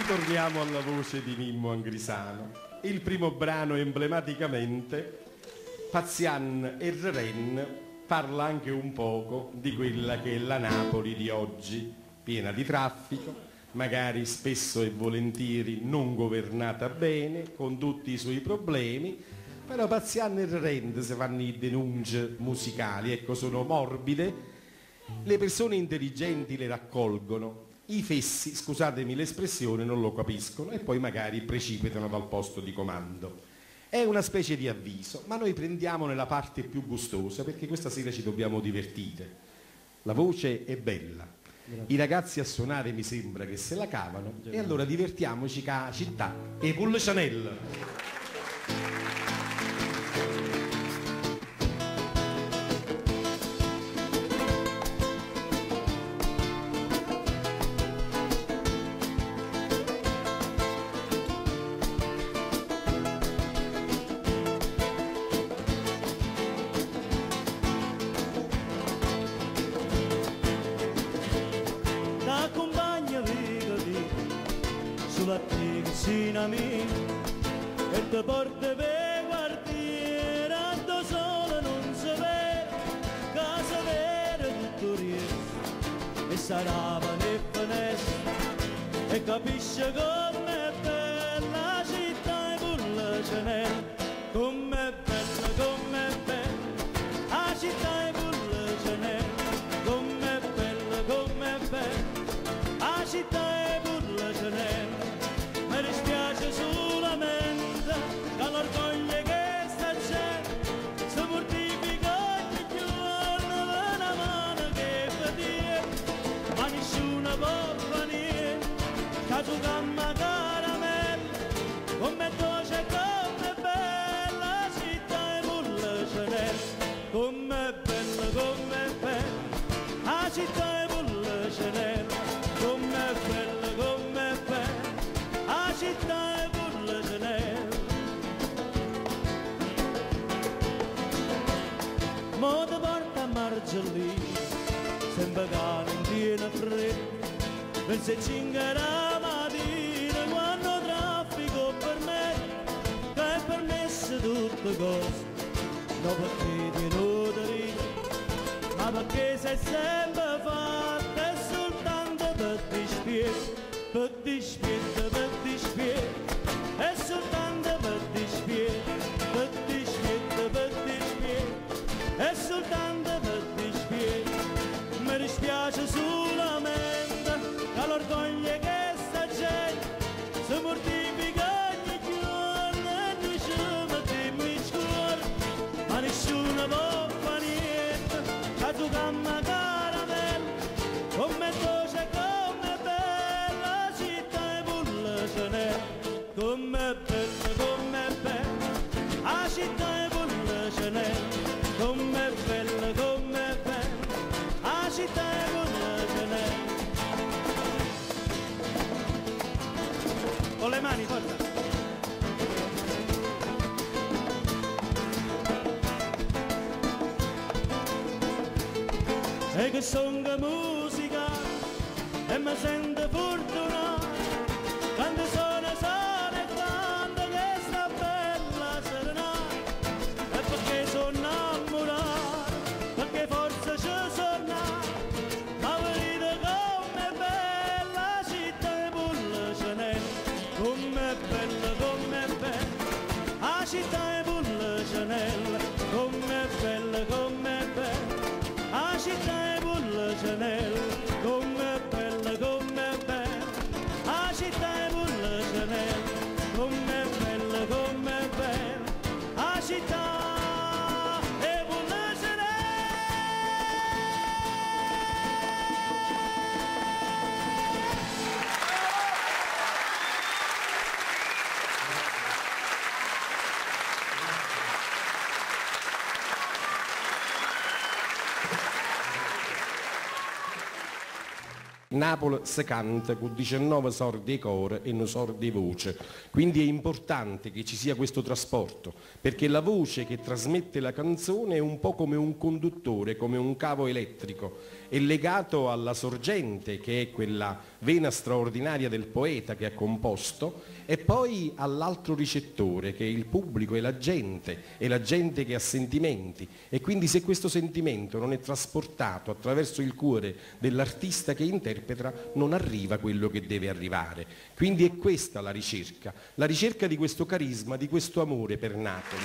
Ritorniamo alla voce di Mimmo Angrisano. Il primo brano emblematicamente, Pazian e Ren, parla anche un poco di quella che è la Napoli di oggi, piena di traffico, magari spesso e volentieri non governata bene, con tutti i suoi problemi, però Pazian e Ren, se fanno i denunce musicali, ecco, sono morbide, le persone intelligenti le raccolgono, i fessi, scusatemi l'espressione, non lo capiscono e poi magari precipitano dal posto di comando. È una specie di avviso, ma noi prendiamo nella parte più gustosa perché questa sera ci dobbiamo divertire. La voce è bella, i ragazzi a suonare mi sembra che se la cavano e allora divertiamoci con la città e Pull Chanel. E te porta per quartiere, da solo non si vede, casa vera tutto riesce, e sarà e finestra, e capisce com'è bella la città e Pull Chanel, com'è bella, la città e Pull Chanel, com'è bella, la città e Pull Chanel. Mi dispiace solamente che l'orgoglio che sta gente si mortifica ogni giorno per una mano che fatica, ma nessuno può venire che giocammo a caramelle come dolce, come bella la città e Pull Chanel, come bella, la città e Pull Chanel, come bella, la città e Pull Chanel. Mo te porta a Margellini, sembra che non tiene freddo, per se cinque la mattina quando traffico per me, che è permesso tutte cose, non perché ti noteri, ma perché sei sempre fatta e soltanto per dispiegare. Per dispiegare, è soltanto per dispiegare, è soltanto per dispiegare. Mi dispiace solamente che l'orgoglio che sta gente si mortifica ogni giorno e noi ci mettiamo in scuola, ma nessuno può fare niente, che giocammo a caramelle, come dolce, come bella città e Pull Chanel, come bella, la città e Pull Chanel, come bella, la città e Pull Chanel. Con le mani, forza! E che songa musica e mi sento fortunato quando sono e quando che sta bella serenata, e perché sono innamorato, perché forse ci sono nato, ma vedete com'è bella la città e Pull Chanel, com'è bella, la città e Pull Chanel, com'è bella, la città e Pull Napoli si canta con 19 sordi e core e non sordi e voce, quindi è importante che ci sia questo trasporto, perché la voce che trasmette la canzone è un po' come un conduttore, come un cavo elettrico, è legato alla sorgente che è quella vena straordinaria del poeta che ha composto e poi all'altro ricettore che è il pubblico, è la gente che ha sentimenti e quindi se questo sentimento non è trasportato attraverso il cuore dell'artista che interpreta non arriva quello che deve arrivare. Quindi è questa la ricerca di questo carisma, di questo amore per Napoli.